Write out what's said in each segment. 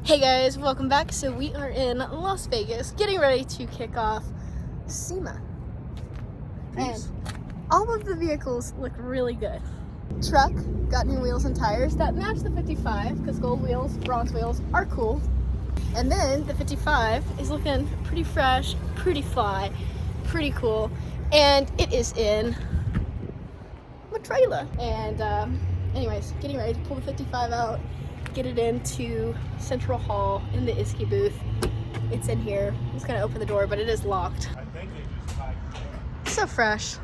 Hey guys, welcome back. So we are in Las Vegas getting ready to kick off SEMA. And all of the vehicles look really good. Truck got new wheels and tires that match the 55 because gold wheels, bronze wheels are cool. And then the 55 is looking pretty fresh, pretty fly, pretty cool. And it is in a trailer. And anyways, getting ready to pull the 55 out. Get it into Central Hall in the ISKI booth. It's in here. I'm just gonna open the door, but it is locked. I think they just tied it. So fresh.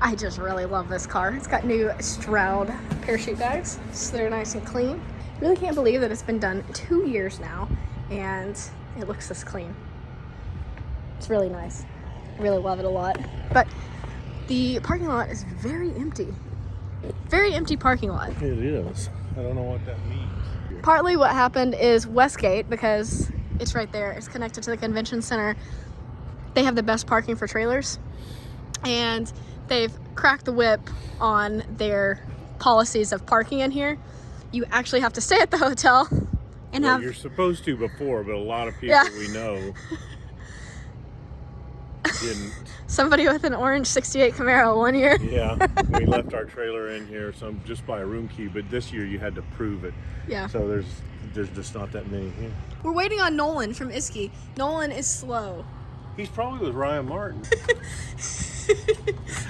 I just really love this car. It's got new Stroud parachute bags, so they're nice and clean. Really can't believe that it's been done 2 years now, and it looks this clean. It's really nice. I really love it a lot. But the parking lot is very empty. Very empty parking lot. It is. I don't know what that means. Partly what happened is Westgate, because it's right there, it's connected to the convention center. They have the best parking for trailers, and they've cracked the whip on their policies of parking in here. You actually have to stay at the hotel and have... You're supposed to before, but a lot of people we know didn't. Somebody with an orange 68 Camaro one year. Yeah, we left our trailer in here just by a room key, but this year you had to prove it. Yeah. So there's just not that many here. We're waiting on Nolan from ISKI. Nolan is slow. He's probably with Ryan Martin.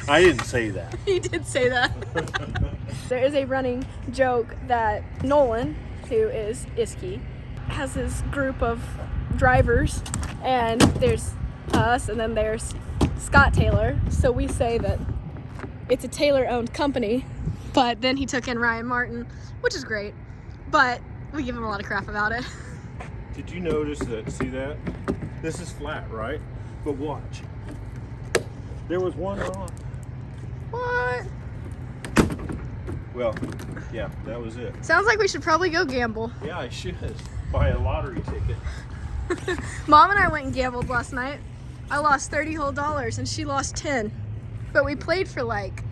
I didn't say that. He did say that. There is a running joke that Nolan, who is ISKI, has this group of drivers, and there's us, and then there's Scott Taylor. So we say that it's a Taylor-owned company, but then he took in Ryan Martin, which is great, but we give him a lot of crap about it. Did you notice that? See that? This is flat, right? But watch. There was one off. What? Well, yeah, that was it. Sounds like we should probably go gamble. Yeah, I should buy a lottery ticket. Mom and I went and gambled last night. I lost $30 whole and she lost 10. But we played for like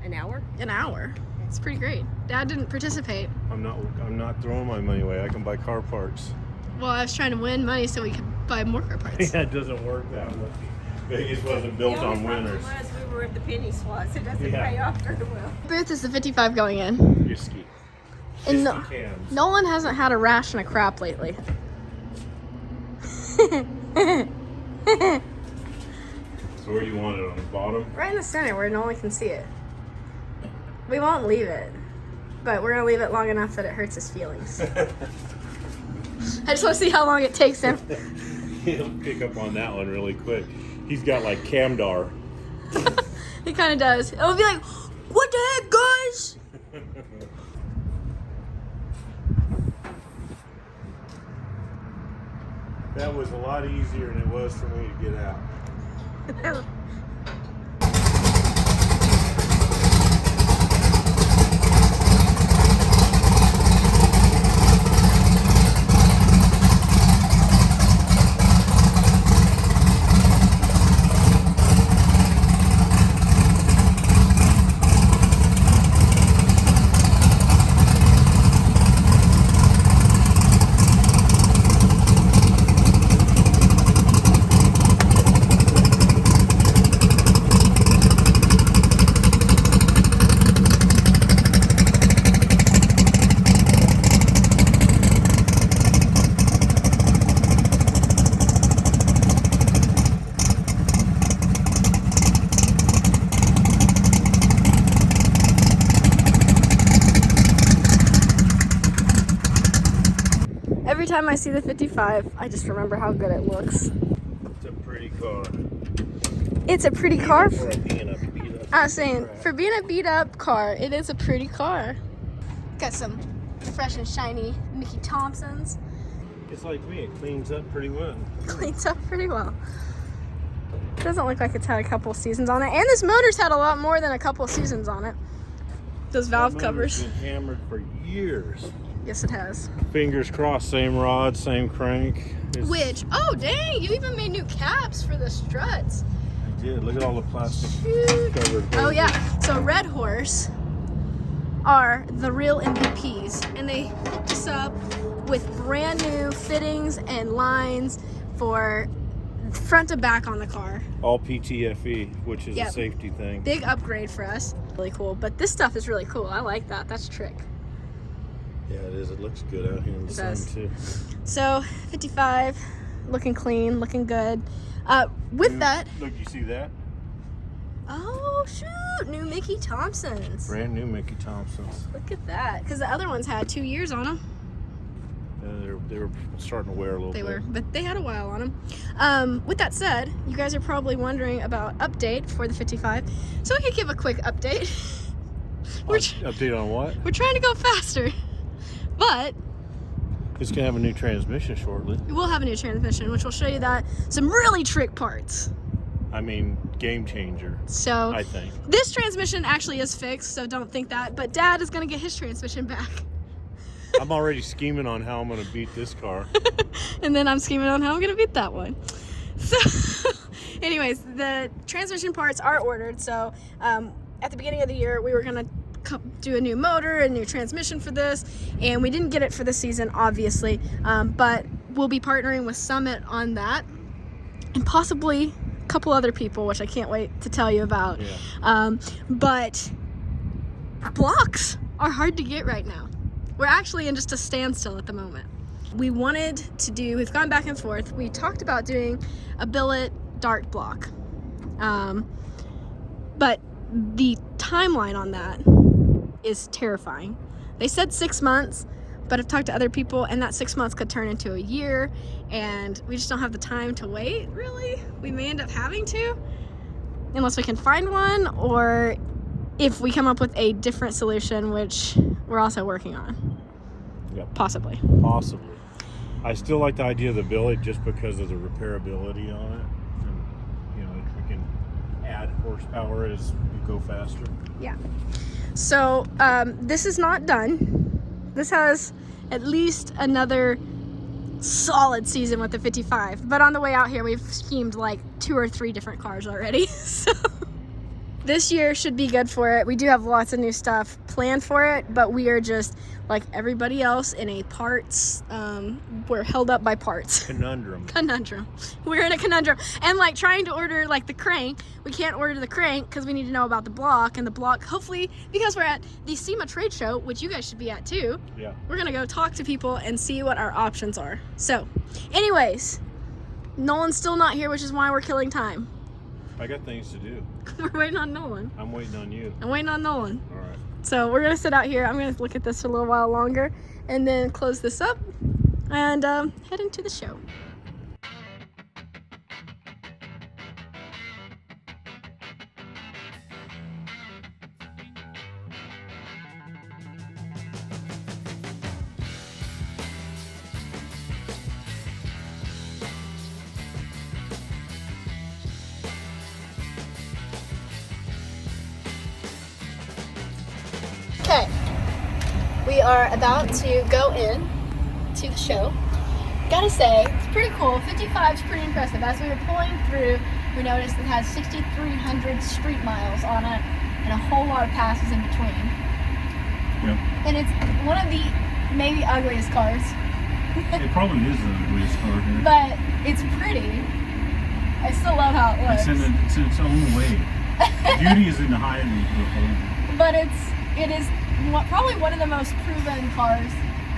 an hour. It's pretty great. Dad didn't participate. I'm not throwing my money away. I can buy car parts. Well, I was trying to win money so we could buy more car parts. Yeah, it doesn't work that way. Vegas wasn't built on winners. The only problem was we were at the penny slots. It doesn't pay off very well. Booth is the 55 going in. ISKI. And ISKI cans. Nolan hasn't had a rash and a crap lately. So where do you want it, on the bottom? Right in the center where Nolan can see it. We won't leave it, but we're gonna leave it long enough that it hurts his feelings. I just want to see how long it takes him. He'll pick up on that one really quick. He's got like Camdar. He kind of does. It'll be like, what the heck, guys? That was a lot easier than it was for me to get out. Every time I see the 55, I just remember how good it looks. It's a pretty car. It's a pretty car. For being a beat up. I was saying, for being a beat up car, it is a pretty car. Got some fresh and shiny Mickey Thompsons. It's like me, it cleans up pretty well. Cleans up pretty well. Doesn't look like it's had a couple seasons on it. And this motor's had a lot more than a couple seasons on it. Those valve That covers. motor's been hammered for years. Yes, it has. Fingers crossed, same rod, same crank. Oh dang, you even made new caps for the struts. I did. Look at all the plastic Shoot. covered. Oh yeah, so Red Horse are the real MVPs, and they hooked us up with brand new fittings and lines for front to back on the car. All PTFE, which is a safety thing. Big upgrade for us. Really cool. But this stuff is really cool. I like that. That's a trick. Yeah, it is. It looks good out here in the sun too. So 55, looking clean, looking good. With that. Look, you see that? Oh shoot! New Mickey Thompsons. Brand new Mickey Thompsons. Look at that. Because the other ones had 2 years on them. They were starting to wear a little bit. They were, but they had a while on them. With that said, you guys are probably wondering about update for the 55. So we could give a quick update. Update on what? We're trying to go faster, but it's gonna have a new transmission shortly. we'll have a new transmission, which will show you that some really trick parts. I mean, game changer. So I think this transmission actually is fixed, so don't think that. But Dad is gonna get his transmission back. I'm already scheming on how I'm gonna beat this car. And then I'm scheming on how I'm gonna beat that one. So anyways, the transmission parts are ordered. So at the beginning of the year, we were gonna do a new motor, a new transmission for this, and we didn't get it for this season, obviously. But we'll be partnering with Summit on that, and possibly a couple other people, which I can't wait to tell you about. Yeah. But blocks are hard to get right now. We're actually in just a standstill at the moment. We've gone back and forth. We talked about doing a billet dart block. But the timeline on that is terrifying. They said 6 months, but I've talked to other people, and that 6 months could turn into a year, and we just don't have the time to wait, really. We may end up having to, unless we can find one, or if we come up with a different solution, which we're also working on. Yep. Possibly. I still like the idea of the billet just because of the repairability on it. And, we can add horsepower as you go faster. Yeah. So this is not done. This has at least another solid season with the 55. But on the way out here, we've schemed like 2 or 3 different cars already. So this year should be good for it. We do have lots of new stuff planned for it, but we are just like everybody else in a parts, we're held up by parts. Conundrum. We're in a conundrum. And like trying to order like the crank, we can't order the crank because we need to know about the block, and the block, hopefully, because we're at the SEMA trade show, which you guys should be at too. Yeah. We're gonna go talk to people and see what our options are. So anyways, Nolan's still not here, which is why we're killing time. I got things to do. We're waiting on Nolan. I'm waiting on you. I'm waiting on Nolan. All right. So we're gonna sit out here. I'm gonna look at this for a little while longer and then close this up and head into the show. Okay, we are about to go in to the show. Gotta say, it's pretty cool. 55 is pretty impressive. As we were pulling through, we noticed it has 6,300 street miles on it and a whole lot of passes in between. Yep. And it's one of the maybe ugliest cars. It probably is the ugliest car here. But it's pretty. I still love how it looks. It's in its own way. Beauty is in the high end of the whole. But it is probably one of the most proven cars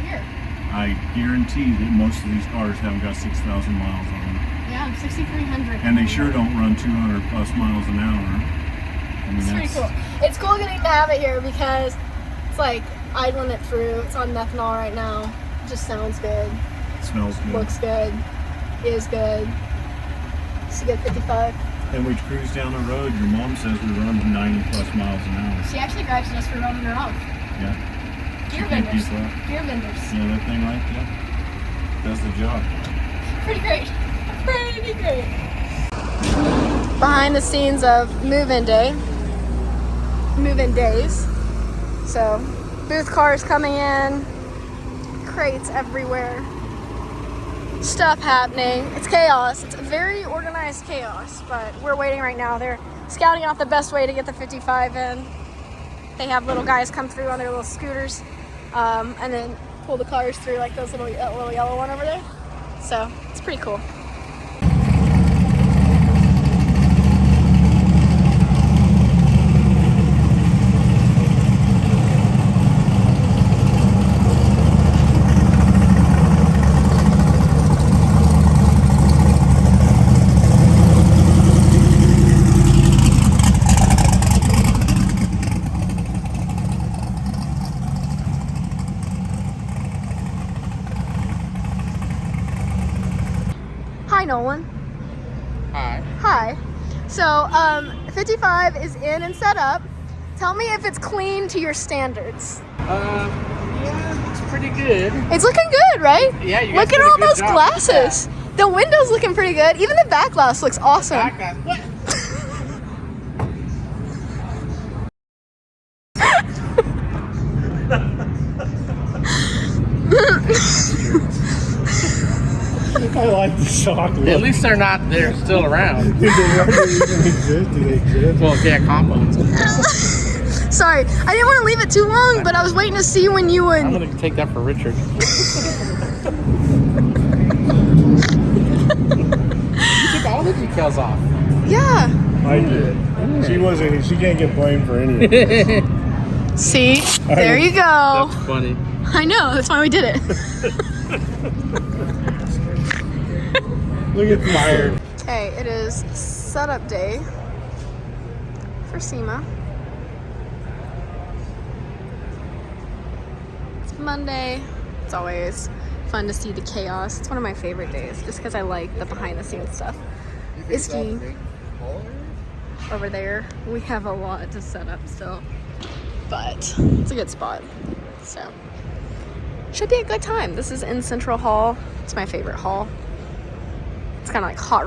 here. I guarantee that most of these cars haven't got 6,000 miles on them. Yeah, 6,300. And they sure don't run 200 plus miles an hour. I mean, It's pretty cool. It's cool getting to have it here because it's like idling it through. It's on methanol right now. It just sounds good. Smells good. Looks good. Is good. It's a good 55. And we cruise down the road. Your mom says we run 90 plus miles an hour. She actually grabs us for running her off. Yeah. Gear She can't vendors. keep up. Gear vendors. Yeah, that thing right there does the job. Pretty great. Pretty great. Behind the scenes of move-in day. Move-in days. So, booth cars coming in. Crates everywhere. Stuff happening. It's chaos. It's a very organized chaos, but we're waiting right now. They're scouting out the best way to get the 55 in. They have little guys come through on their little scooters, and then pull the cars through like those little yellow one over there. So it's pretty cool. Hi, Nolan. Hi. Hi. So, 55 is in and set up. Tell me if it's clean to your standards. Yeah, it's pretty good. It's looking good, right? Yeah, you look guys at did a all good those job. glasses. Yeah. The window's looking pretty good. Even the back glass looks awesome. What? I like the shock look. At least they're still around. Do they even exist? Do they exist? Well, yeah, combos. Sorry, I didn't want to leave it too long, but I was waiting to see when you would. I'm gonna take that for Richard. You took all the decals off. Yeah. I did. She can't get blamed for any of it. See? There you go. That's funny. I know, that's why we did it. Look at fired. Okay, it is setup day for SEMA. It's Monday. It's always fun to see the chaos. It's one of my favorite days just because I like the behind the scenes stuff. Iski over there. We have a lot to set up still, but it's a good spot. So, should be a good time. This is in Central Hall. It's my favorite hall. It's kind of like Hot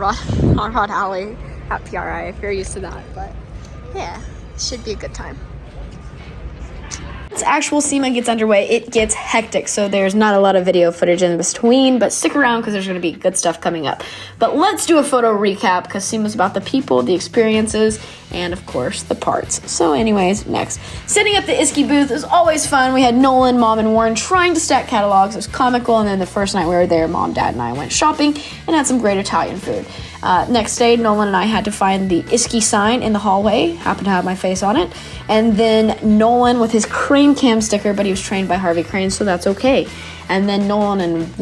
Rod Alley at PRI if you're used to that. But yeah, should be a good time. Once actual SEMA gets underway, it gets hectic, so there's not a lot of video footage in between, but stick around because there's going to be good stuff coming up. But let's do a photo recap because SEMA's about the people, the experiences, and of course the parts. So anyways, next. Setting up the Iski booth was always fun. We had Nolan, Mom, and Warren trying to stack catalogs. It was comical, and then the first night we were there, Mom, Dad, and I went shopping and had some great Italian food. Next day, Nolan and I had to find the Iski sign in the hallway. Happened to have my face on it. And then Nolan with his Crane Cam sticker, but he was trained by Harvey Crane, so that's okay. And then Nolan and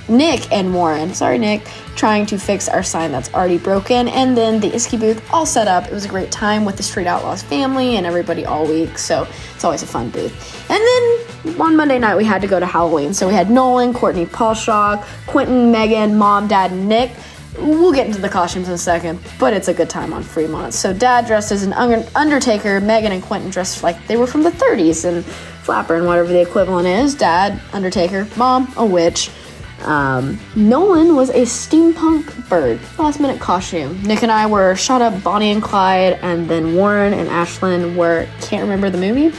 Nick and Warren, sorry Nick, trying to fix our sign that's already broken. And then the Iski booth all set up. It was a great time with the Street Outlaws family and everybody all week, so it's always a fun booth. And then on Monday night, we had to go to Halloween. So we had Nolan, Courtney, Paul Shaw, Quentin, Megan, Mom, Dad, and Nick. We'll get into the costumes in a second, but it's a good time on Fremont. So Dad dressed as an Undertaker, Megan and Quentin dressed like they were from the 30s, and Flapper and whatever the equivalent is. Dad, Undertaker, Mom, a witch. Nolan was a steampunk bird, last minute costume. Nick and I were shot up Bonnie and Clyde, and then Warren and Ashlyn were, can't remember the movie?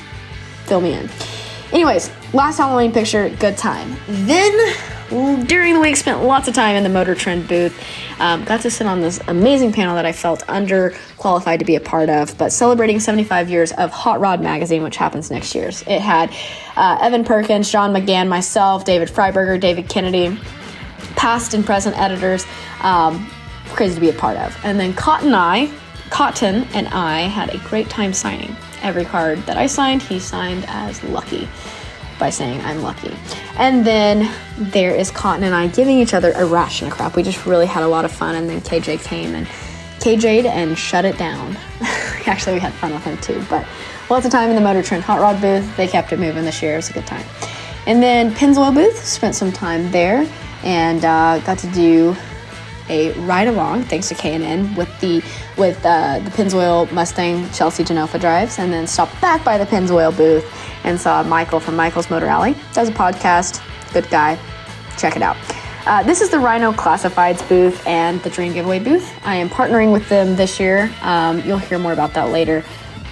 Fill me in. Anyways, last Halloween picture, good time. Then, during the week, spent lots of time in the Motor Trend booth. Got to sit on this amazing panel that I felt underqualified to be a part of, but celebrating 75 years of Hot Rod magazine, which happens next year. It had Evan Perkins, John McGann, myself, David Freiberger, David Kennedy, past and present editors. Crazy to be a part of. And then Cotton and I had a great time signing. Every card that I signed, he signed as lucky by saying I'm lucky. And then there is Cotton and I giving each other a ration of crap. We just really had a lot of fun, and then KJ came and KJ'd and shut it down. Actually, we had fun with him too, but lots of time in the Motor Trend Hot Rod booth. They kept it moving this year. It was a good time. And then Pennzoil booth, spent some time there and got to do a ride along thanks to K&N with the Pennzoil Mustang Chelsea Genofa drives, and then stopped back by the Pennzoil booth and saw Michael from Michael's Motor Alley. Does a podcast, good guy, check it out. This is the Rhino Classifieds booth and the Dream Giveaway booth. I am partnering with them this year. You'll hear more about that later.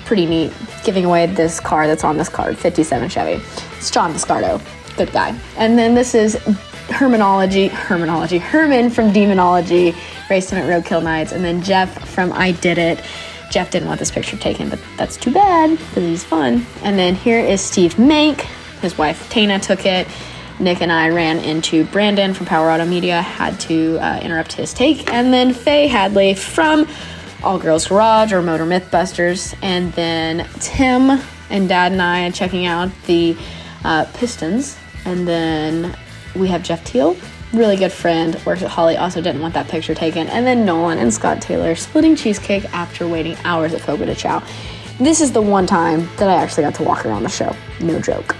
Pretty neat, giving away this car that's on this card, 57 Chevy. It's John Biscardo, good guy. And then this is Herman from Demonology, Raced Him at Roadkill Nights, and then Jeff from I Did It. Jeff didn't want this picture taken, but that's too bad because he's fun. And then here is Steve Mank. His wife Tana took it. Nick and I ran into Brandon from Power Auto Media, had to interrupt his take. And then Faye Hadley from All Girls Garage or Motor Mythbusters. And then Tim and Dad and I checking out the Pistons. And then we have Jeff Teal, really good friend, works at Holly, also didn't want that picture taken. And then Nolan and Scott Taylor splitting cheesecake after waiting hours at Fogo de Chao. This is the one time that I actually got to walk around the show, no joke.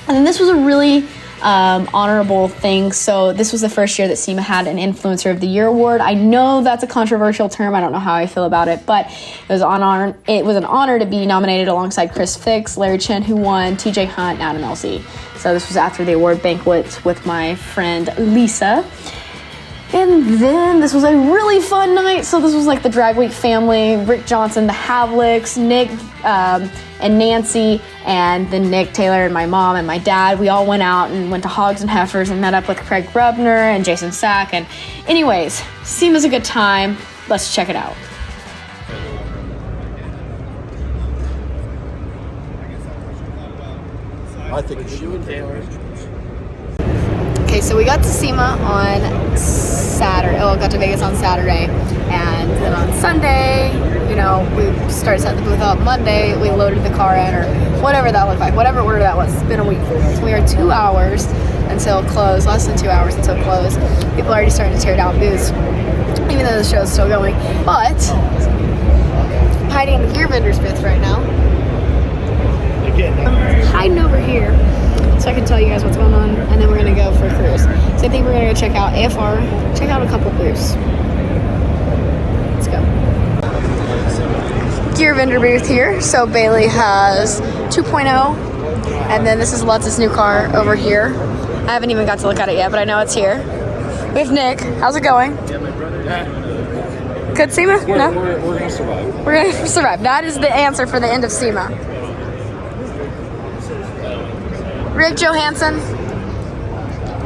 And then this was a really honorable thing. So this was the first year that SEMA had an Influencer of the Year award. I know that's a controversial term. I don't know how I feel about it, but it was an honor to be nominated alongside Chris Fix, Larry Chen, who won, TJ Hunt, and Adam LC. So this was after the award banquet with my friend Lisa. And then this was a really fun night. So this was like the Drag Week family, Rick Johnson, the Havlicks, Nick and Nancy, and then Nick, Taylor, and my mom and my dad. We all went out and went to Hogs and Heifers and met up with Craig Grubner and Jason Sack. And anyways, SEMA's a good time. Let's check it out. I think it's you and Taylor. Okay, so we got to SEMA on Saturday. Oh, got to Vegas on Saturday. And then on Sunday, you know, we started setting the booth up. Monday, we loaded the car in, or whatever that looked like, whatever order that was. It's been a week. So we are 2 hours until close, less than 2 hours until close. People are already starting to tear down booths, even though the show's still going. But I'm hiding in the gear vendor's booth right now. I'm hiding over here so I can tell you guys what's going on, and then we're gonna go for a cruise. So I think we're gonna go check out AFR, check out a couple booths. Let's go. Gear vendor booth here. So Bailey has 2.0, and then this is Lutz's new car over here. I haven't even got to look at it yet, but I know it's here. We have Nick. How's it going? Yeah, my brother. Good SEMA? No? We're gonna survive. We're gonna survive. That is the answer for the end of SEMA. Rick Johansson,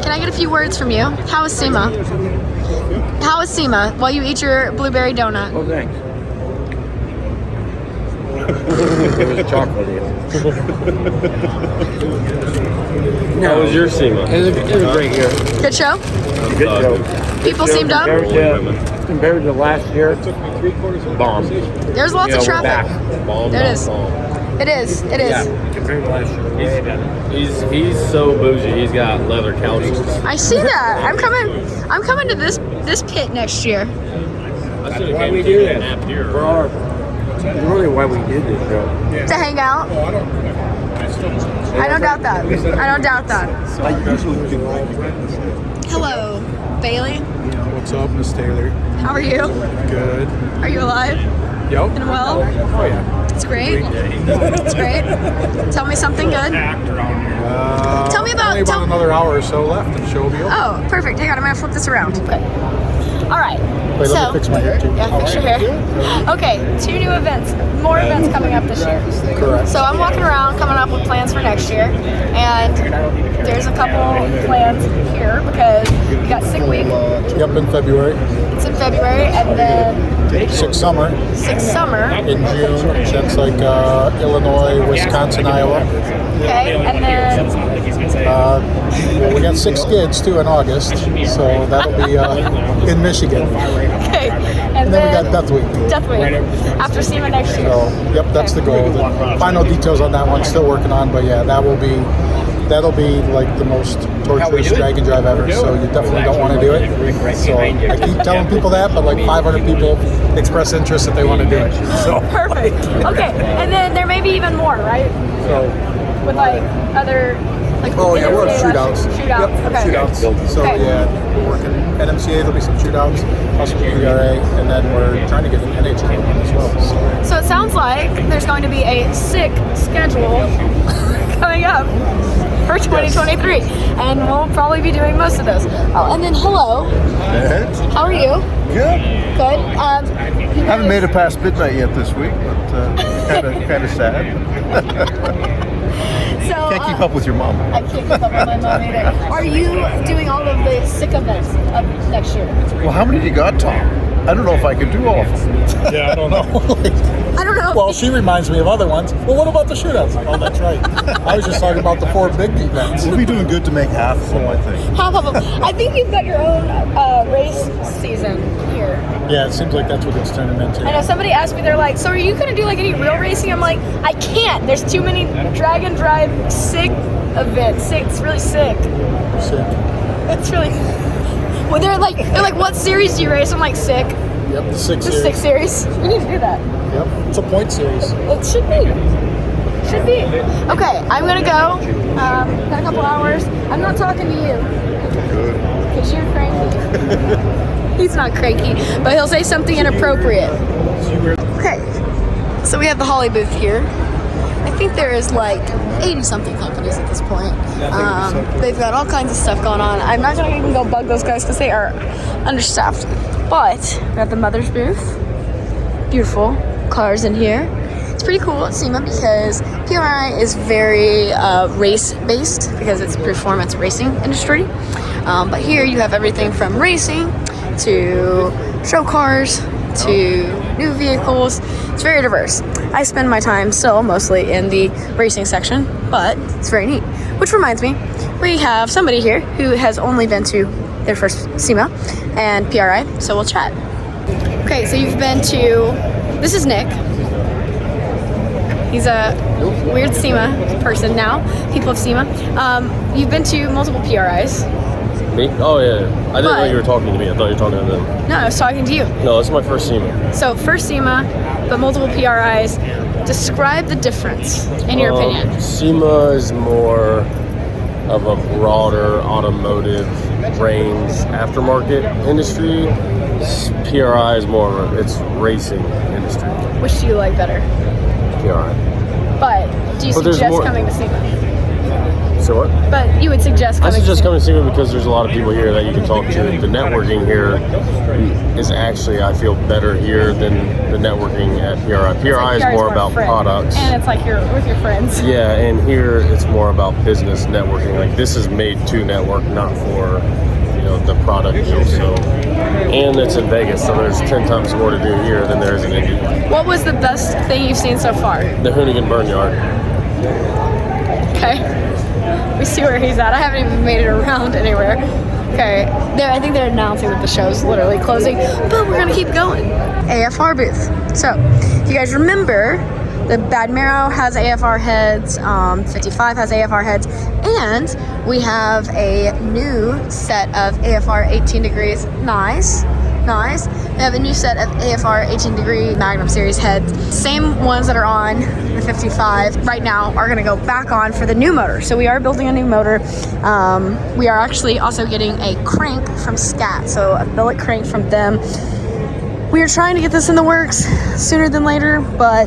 can I get a few words from you? How was SEMA? How was SEMA while you eat your blueberry donut? Oh, thanks. It was chocolate. How was your SEMA? It was a great year. Good show? Good show. People seemed up? Compared to last year, bomb. There's lots of traffic. Bomb, There it is. bomb. It is. It is. Yeah, compared to last year. He's so bougie. He's got leather couches. I see that. I'm coming to this pit next year. That's why we do this. Really why we did this show. To hang out. I don't doubt that. I don't doubt that. Hello, Bailey. What's up, Miss Taylor? How are you? Good. Are you alive? Yep. And well? Oh yeah. It's great. It's great. Tell me something good. Tell me about. Only about another hour or so left, and the show will be over. Oh, perfect. Hang on, I'm gonna flip this around. Okay. All right. Wait, so, let me fix my hair too. Yeah, fix your hair. Okay, 2 new events, more events coming up this year. Correct. So I'm walking around, coming up with plans for next year, and there's a couple plans here because we got Sick Week. Yep, in February. It's in February, and then Six summer Summer. in June. That's like Illinois, Wisconsin, Iowa. Okay, and then Well, we got 6 skids too in August, so that'll be in Michigan. okay, And then we got Death Week. Death Week after SEMA next year. So, yep, that's the goal. The final details on that one still working on, but yeah, that'll be like the most torturous drag and drive ever. So you definitely don't want to do it. So I keep telling people that, but like 500 people express interest that they want to do it. So Perfect. Okay, and then there may be even more, right? So With like other. Like oh yeah, we'll have shootouts. Shootouts. Yep, Okay. shootouts. So Okay. yeah, we're working NMCA. There'll be some shootouts, possibly PRA, and then we're trying to get an NHA one as well. So it sounds like there's going to be a sick schedule coming up for 2023, and we'll probably be doing most of those. Oh, and then hello. How are you? Good. Good. Haven't made it past midnight yet this week, but kind of sad. So Can't keep up with your mom. I can't keep up with my mom either. Are you doing all of the sick events up next year? Well, how many do you got, Tom? I don't know if I could do all of them. Yeah, I don't know. I don't know. Well, she reminds me of other ones. Well, what about the shootouts? Oh, that's right. I was just talking about the 4 big events. We'll be doing good to make half of them, I think. Half of them. I think you've got your own race season here. Yeah, it seems like that's what it's turning into. I know somebody asked me, they're like, so are you going to do like any real racing? I'm like, I can't. There's too many drag and drive sick events. It's really sick. Sick. It's really. Well, they're like, what series do you race? I'm like, sick. Yep, the 6 The series. 6 series. We need to do that. Yep, it's a point series. It should be. Should be. Okay, I'm gonna go. Got a couple hours. I'm not talking to you. Good. Because you're cranky. He's not cranky, but he'll say something inappropriate. Okay, so we have the Holly booth here. I think there is like 80-something companies at this point. They've got all kinds of stuff going on. I'm not gonna even go bug those guys because they are understaffed. But we have the Mother's booth. Beautiful cars in here. It's pretty cool at SEMA because PRI is very race-based because it's performance racing industry. But here you have everything from racing to show cars to new vehicles. It's very diverse. I spend my time still mostly in the racing section, but it's very neat. Which reminds me, we have somebody here who has only been to their first SEMA and PRI, so we'll chat. Okay, so you've been to, this is Nick. He's a weird SEMA person now, people of SEMA. You've been to multiple PRIs. Me? Oh yeah. I didn't know you were talking to me. I thought you were talking to them. No, I was talking to you. No, this is my first SEMA. So first SEMA, but multiple PRIs. Describe the difference in your opinion. SEMA is more of a broader automotive range aftermarket industry. PRI is more of it's racing industry. Which do you like better? PRI. But do you suggest coming to SEMA? So what? But you would suggest coming I suggest to coming to SEMA because there's a lot of people here that you can talk to. The networking here is actually, I feel, better here than the networking at PRI. PRI is more about products. And it's like you're with your friends. Yeah, and here it's more about business networking. Like this is made to network, not for the product deal. So, and it's in Vegas, so there's 10 times more to do here than there is in Indy. What was the best thing you've seen so far? The Hoonigan Burn Yard. Okay. We see where he's at. I haven't even made it around anywhere. Okay. I think they're announcing that the show's literally closing, but we're gonna keep going. AFR booth. So, if you guys remember, the Bad Marrow has AFR heads, 55 has AFR heads, and we have a new set of AFR 18 degrees. Nice. We have a new set of AFR 18 degree Magnum series heads. Same ones that are on the 55 right now are gonna go back on for the new motor. So we are building a new motor. We are actually also getting a crank from Scat, so a billet crank from them. We are trying to get this in the works sooner than later, but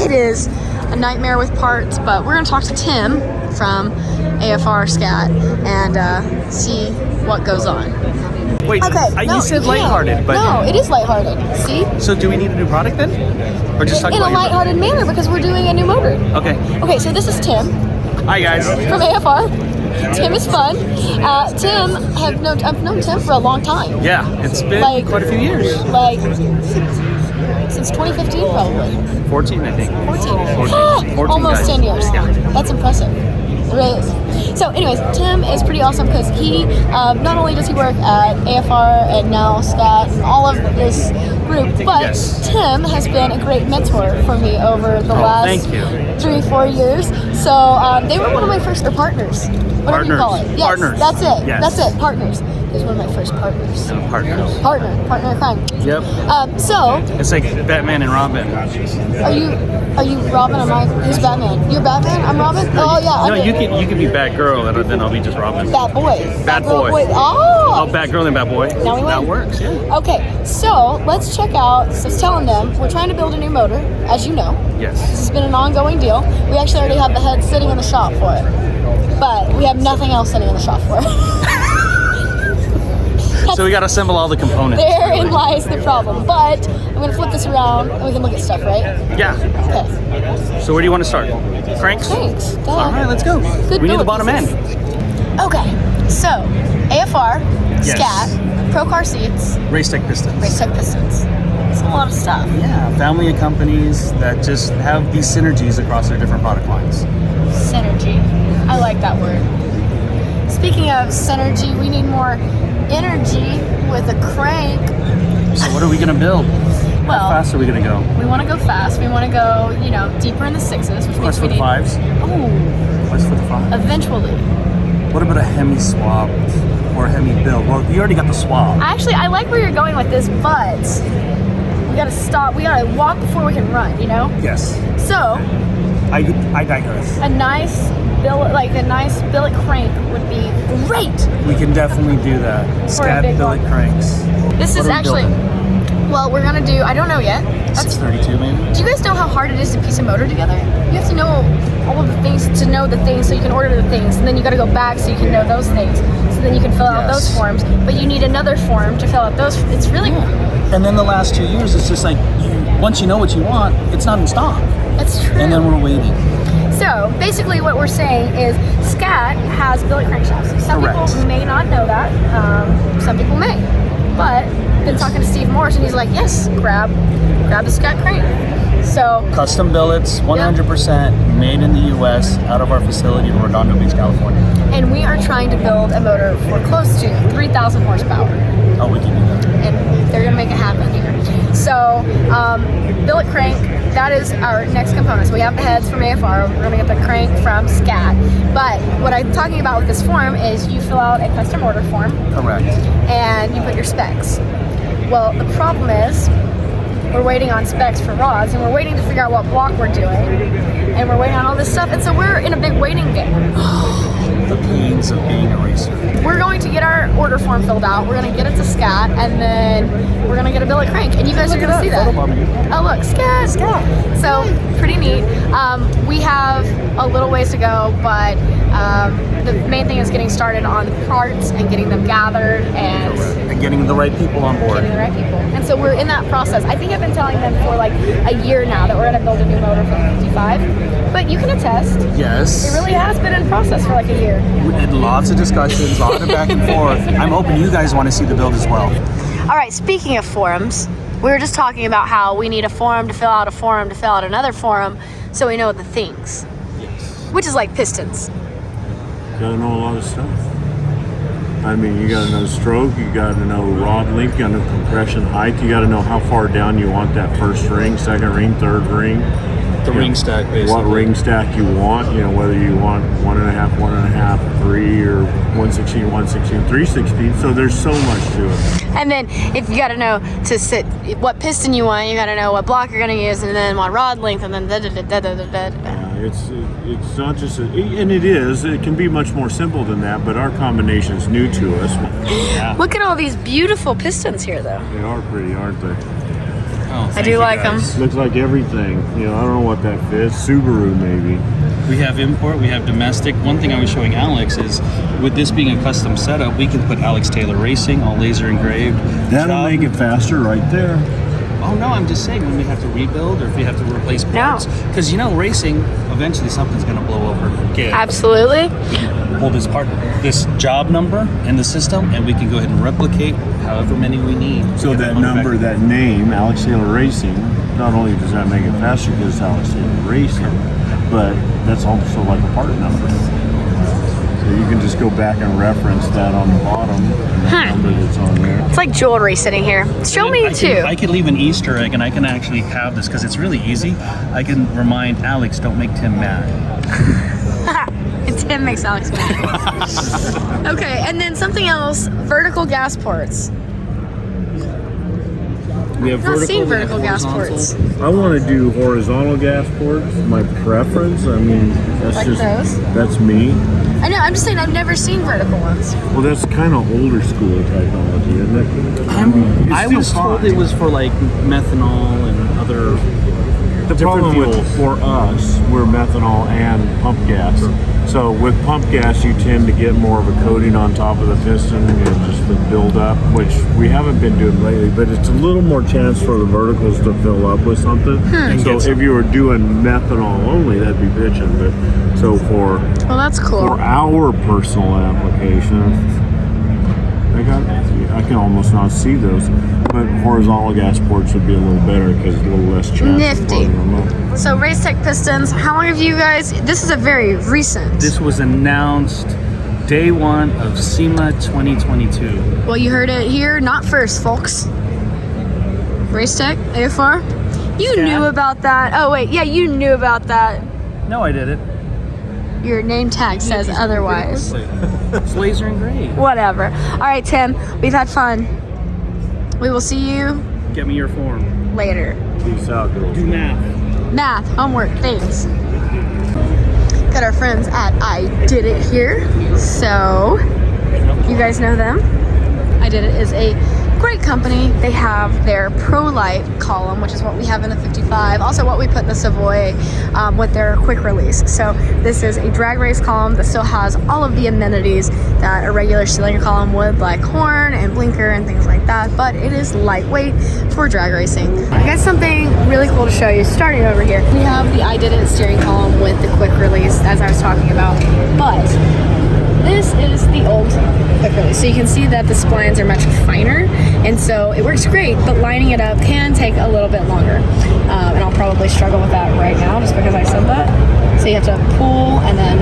it is a nightmare with parts. But we're gonna talk to Tim from AFR Scat and see what goes on. Wait, you said lighthearted, but... No, it is lighthearted, see? So do we need a new product then? Or just talk in about a lighthearted manner because we're doing a new motor. Okay. Okay, so this is Tim. Hi guys. From AFR. Tim is fun. I've known Tim for a long time. Yeah, it's been quite a few years. Since 2015 probably. 14, I think. 14 almost guys. 10 years. Yeah. That's impressive. It really is. So anyways, Tim is pretty awesome because he, not only does he work at AFR and now Scat and all of this group, but Tim has been a great mentor for me over the last 3-4 years. So they were one of my first partners. Whatever you call it. Yes, partners. That's it. Yes. That's it. Partners. He was one of my first partners. Partner in crime. Yep. So it's like Batman and Robin. Are you Robin? Who's Batman? You're Batman? I'm Robin? Oh yeah. No, you can be Batgirl and then I'll be just Robin. Bad boy. Bad boy. Oh, Batgirl and Bad Boy. Now we win. That works, yeah. Okay, so let's check out, so I was telling them, we're trying to build a new motor, as you know. Yes. This has been an ongoing deal. We actually already have the head sitting in the shop for it. But we have nothing else sitting in the shop for it. So we got to assemble all the components. Therein lies the problem. But I'm going to flip this around and we can look at stuff, right? Yeah. Okay. So where do you want to start? Cranks? Thanks. All right, let's go. Good We need the billet bottom pieces. end. Okay. So, AFR, Yes. Scat, Pro Car Seats, Race Tech Pistons. Race Tech Pistons. It's a lot of stuff. Yeah, family of companies that just have these synergies across their different product lines. Synergy. I like that word. Speaking of synergy, we need more energy with a crank. So what are we going to build? Well, How fast are we going to go? we want to go fast. We want to go, you know, deeper in the sixes, which Quest means for we the need. fives? Oh, Quest for the five? eventually. What about a Hemi swap or a Hemi build? Well, you already got the swap. Actually, I like where you're going with this, but we gotta stop. We gotta walk before we can run. You know. Yes. So I digress. a nice billet crank would be great. We can definitely do that. For a Scat big billet one. cranks. This What is are we actually. building? Well, we're gonna do. I don't know yet. 632 maybe? Do you guys know how hard it is to piece a motor together? You have to know all of the things to know the things, so you can order the things, and then you got to go back so you can know those things, so then you can fill out Yes. those forms. But you need another form to fill out those. It's really. And then the last 2 years, it's just like, once you know what you want, it's not in stock. It's true. And then we're waiting. So basically, what we're saying is Scat has billet crankshafts. Some Correct. people may not know that. Some people may. But been talking to Steve Morris, and he's like, yes, grab the Scat crank. So Custom billets, 100% made in the U.S. out of our facility in Redondo Beach, California. and we are trying to build a motor for close to 3,000 horsepower. Oh, we can do that. And they're gonna make it happen here. So, billet crank, that is our next component. So we have the heads from AFR, we're gonna get the crank from Scat. But what I'm talking about with this form is you fill out a custom order form Correct. and you put your specs. Well, the problem is we're waiting on specs for rods and we're waiting to figure out what block we're doing. And we're waiting on all this stuff. And so we're in a big waiting game. The pains of being a racer. We're going to get our order form filled out. We're going to get it to Scat, and then we're going to get a billet crank. And you guys are going to see that. Oh, look, Scat. So, pretty neat. We have a little ways to go, but the main thing is getting started on the parts and getting them gathered and getting the right people on board. Getting the right people. And so we're in that process. I think I've been telling them for like a year now that we're going to build a new motor for the 55. But you can attest. Yes. It really has been in process for like a year. We had lots of discussions, lots of back and forth. I'm hoping you guys want to see the build as well. All right, speaking of forums, we were just talking about how we need a forum to fill out a forum to fill out another forum so we know the things. Yes. Which is like pistons. Gotta know a lot of stuff. I mean, you gotta know stroke, you gotta know rod length, you gotta know compression height, you gotta know how far down you want that first ring, second ring, third ring. The ring stack, basically. What ring stack you want, you know, whether you want 1.5, 1.5, 3, or 1/16, 1/16, 3/16. So there's so much to it. And then if you gotta know to sit what piston you want, you gotta know what block you're gonna use, and then what rod length, and then It's not just, and it can be much more simple than that, but our combination is new to us. Yeah. Look at all these beautiful pistons here, though. They are pretty, aren't they? Oh, I do like them. Looks like everything. You know, I don't know what that fits. Subaru, maybe. We have import, we have domestic. One thing I was showing Alex is, with this being a custom setup, we can put Alex Taylor Racing, all laser engraved. That'll make it faster right there. Oh no, I'm just saying when we have to rebuild or if we have to replace parts. Because you know, racing, eventually something's going to blow over. Okay. Absolutely. Pull this part, this job number in the system, and we can go ahead and replicate however many we need. So that number, that name, Alex Taylor Racing, not only does that make it faster because it's Alex Taylor Racing, but that's also like a part number. So you can just go back and reference that on the bottom, and that number that's on there. It's like jewelry sitting here. Show me too. I could leave an Easter egg, and I can actually have this because it's really easy. I can remind Alex, don't make Tim mad. Tim makes Alex mad. Okay, and then something else, vertical gas ports. We have I've not seen vertical gas ports. I want to do horizontal gas ports. My preference. I mean, that's Like just those? that's me. I know, I'm just saying I've never seen vertical ones. Well, that's kind of older school technology, isn't it? I was told it was for like methanol and other. The problem with, for us, we're methanol and pump gas. So with pump gas, you tend to get more of a coating on top of the piston, just the build up, which we haven't been doing lately, but it's a little more chance for the verticals to fill up with something. So if you were doing methanol only, that'd be bitching. But so for that's cool. For our personal application, I can almost not see those, but horizontal gas ports would be a little better because a little less chance. Nifty. So Race Tech Pistons, how long have you guys, this is a very recent. This was announced day one of SEMA 2022. Well, you heard it here, not first, folks. Race Tech, AFR. You knew about that. Oh wait, yeah, you knew about that. No, I didn't. Your name tag says otherwise. It's laser engraved. Whatever. All right, Tim, we've had fun. We will see you Get me your form. later. Peace out, girls. Do math. Math, homework, things. Got our friends at I Did It here. So, you guys know them. I Did It is a great company. They have their Pro Light column, which is what we have in the 55. Also what we put in the Savoy with their quick release. So this is a drag race column that still has all of the amenities that a regular cylinder column would, like horn and blinker and things like that. But it is lightweight for drag racing. I got something really cool to show you. Starting over here, we have the I Did It steering column with the quick release, as I was talking about. But this is the old quick release. So you can see that the splines are much finer, and so it works great, but lining it up can take a little bit longer. And I'll probably struggle with that right now just because I said that. So you have to pull and then,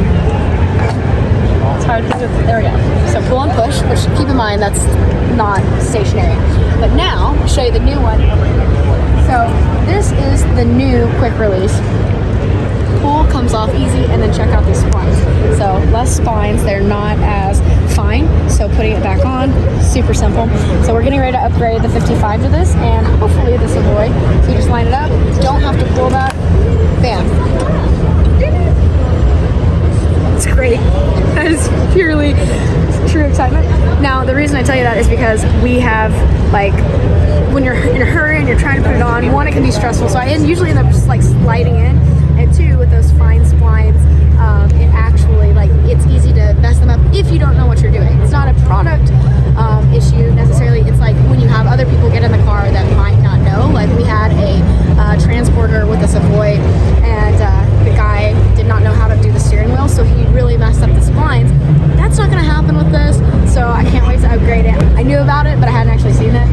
it's hard to do. There we go. So pull and push, which keep in mind that's not stationary. But now, I'll show you the new one. So this is the new quick release. Pull comes off easy, and then check out these splines. So less spines, they're not as fine, so putting it back on, super simple. So we're getting ready to upgrade the 55 to this, and hopefully this Savoy. So you just line it up, don't have to pull that, bam. It's great. That is purely true excitement. Now the reason I tell you that is because we have, like, when you're in a hurry and you're trying to put it on, one, it can be stressful, so I usually end up just like sliding in. And two, with those fine splines, it actually, like, it's easy to mess them up if you don't know what you're doing. It's not a product issue necessarily. It's like when you have other people get in the car that might not know. Like we had a transporter with a Savoy, and the guy did not know how to do the steering wheel, so he really messed up the splines. That's not going to happen with this, so I can't wait to upgrade it. I knew about it, but I hadn't actually seen it.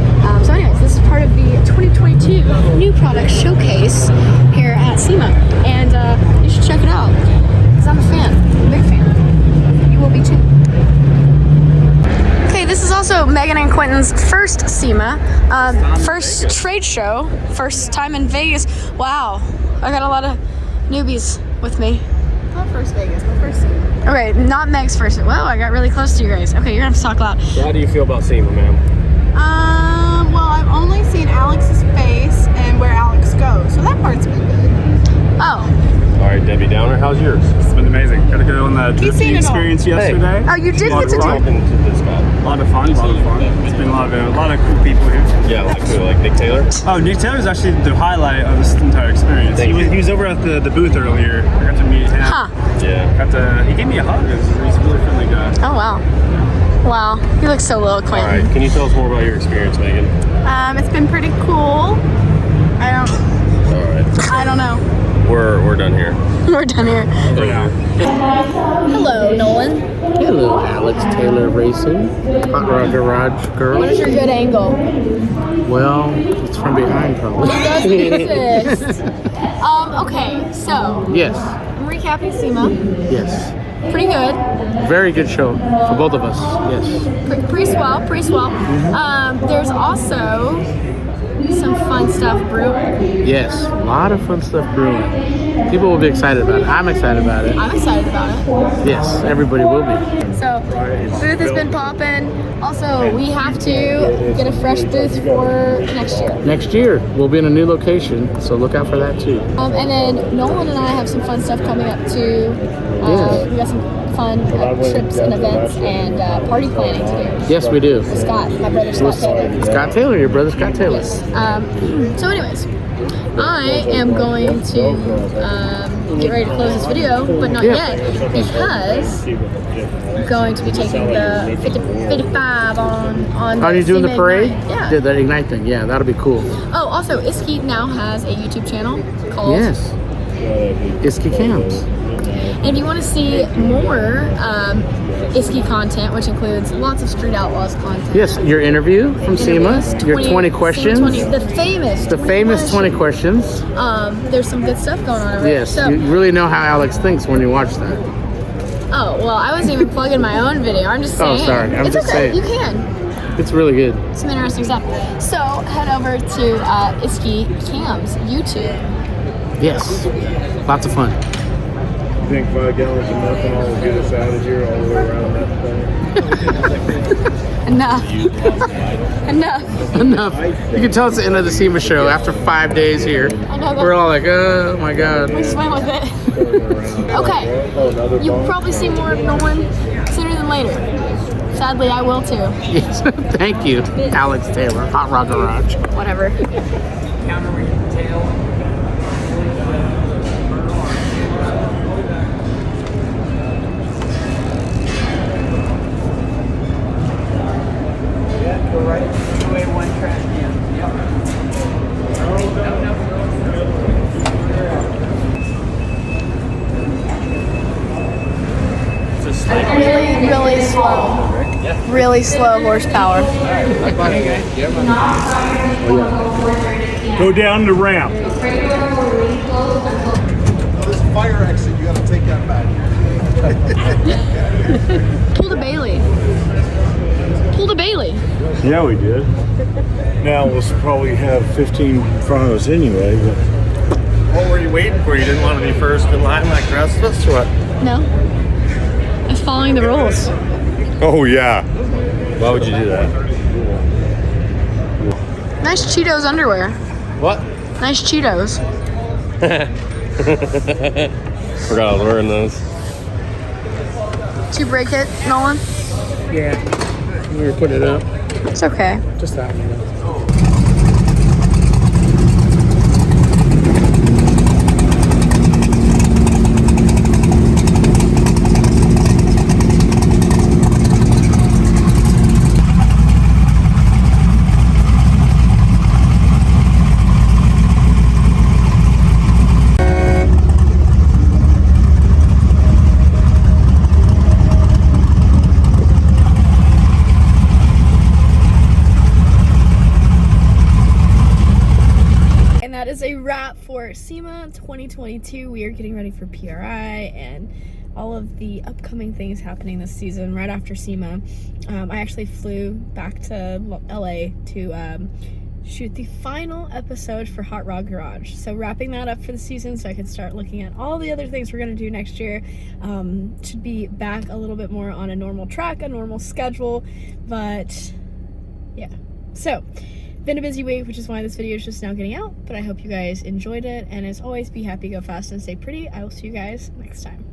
So anyways, this is part of the 2022 new product showcase here at SEMA, and you should check it out, because I'm a fan, I'm a big fan. You will be too. Okay, this is also Megan and Quentin's first SEMA, first trade show, first time in Vegas. Wow, I got a lot of newbies with me. Not first Vegas, but first SEMA. Okay, not Meg's first. Whoa, I got really close to you guys. Okay, you're gonna have to talk loud. So how do you feel about SEMA, ma'am? Well, I've only seen Alex's face and where Alex goes, so that part's been good. Oh. All right, Debbie Downer, how's yours? It's been amazing. Got to go on the drifting experience yesterday. Hey. Oh, you did get to do it. A lot of fun, a lot of fun. It's been a lot of cool people here. Yeah, like who? Like Nick Taylor? Oh, Nick Taylor is actually the highlight of this entire experience. He was over at the booth earlier. I got to meet him. Huh. Yeah. He gave me a hug. He's a really friendly guy. Oh, wow. Wow, you look so little, Quentin. All right, can you tell us more about your experience, Megan? It's been pretty cool. I don't know. We're done here. We're done here. Hello, Nolan. Hello, Alex Taylor Racing, Hot Rod Garage Girl. What is your good angle? Well, it's from behind, probably. It doesn't exist. Okay, so. Yes. I'm recapping SEMA. Yes. Pretty good. Very good show for both of us. Yes. Pretty swell. There's also some fun stuff brewing. Yes, a lot of fun stuff brewing. People will be excited about it. I'm excited about it. I'm excited about it. Yes, everybody will be. So, booth has been popping. Also, we have to get a fresh booth for next year. Next year, we'll be in a new location, so look out for that too. And then Nolan and I have some fun stuff coming up too. We got some fun trips and events and party planning to do. Yes, we do. With Scott, my brother Scott Taylor. Scott Taylor, your brother Scott Taylor. Yes. So anyways, I am going to get ready to close this video, but not yet, because I'm going to be taking the 55 on Are you doing the SEMA parade? Ignite. Yeah. Yeah, the Ignite thing. Yeah, that'll be cool. Oh, also, Iski now has a YouTube channel called Yes. Iski Cams. And if you want to see more Iski content, which includes lots of Street Outlaws content. Yes, your interview from SEMA, your 20 questions. The famous 20 questions. There's some good stuff going on over Yes, there. So, you really know how Alex thinks when you watch that. oh, well, I wasn't even plugging my own video. I'm just saying. Oh, sorry. I'm it's just okay. saying. You can. It's really good. Some interesting stuff. So head over to Iski Cam's YouTube. Yes, lots of fun. You think 5 gallons of methanol will get us out of here all the way around that thing? Enough. Enough. You can tell it's the end of the SEMA show after 5 days here. I know. We're all like, oh my God. We just went with it. Okay. You'll probably see more of Nolan sooner than later. Sadly, I will too. Yes. Thank you, Alex Taylor, Hot Rod Garage. Whatever. Go right, 2A1 track. Really slow. Really slow horsepower. Go down the ramp. This fire exit, you gotta take that back. Pull the Bailey. Pull the Bailey. Yeah, we did. Now we'll probably have 15 in front of us anyway. But What were you waiting for? You didn't want to be first in line like the rest of us, or what? No. It's following the rules. Oh, yeah. Why would you do that? Nice Cheetos underwear. What? Nice Cheetos. Forgot I was wearing those. Did you break it, Nolan? Yeah. We were putting it up. It's okay. Just that one. That is a wrap for SEMA 2022. We are getting ready for PRI and all of the upcoming things happening this season. Right after SEMA, I actually flew back to LA to shoot the final episode for Hot Rod Garage. So wrapping that up for the season so I can start looking at all the other things we're going to do next year. Should be back a little bit more on a normal track, a normal schedule, but yeah. So been a busy week, which is why this video is just now getting out, but I hope you guys enjoyed it, and as always, be happy, go fast, and stay pretty. I will see you guys next time.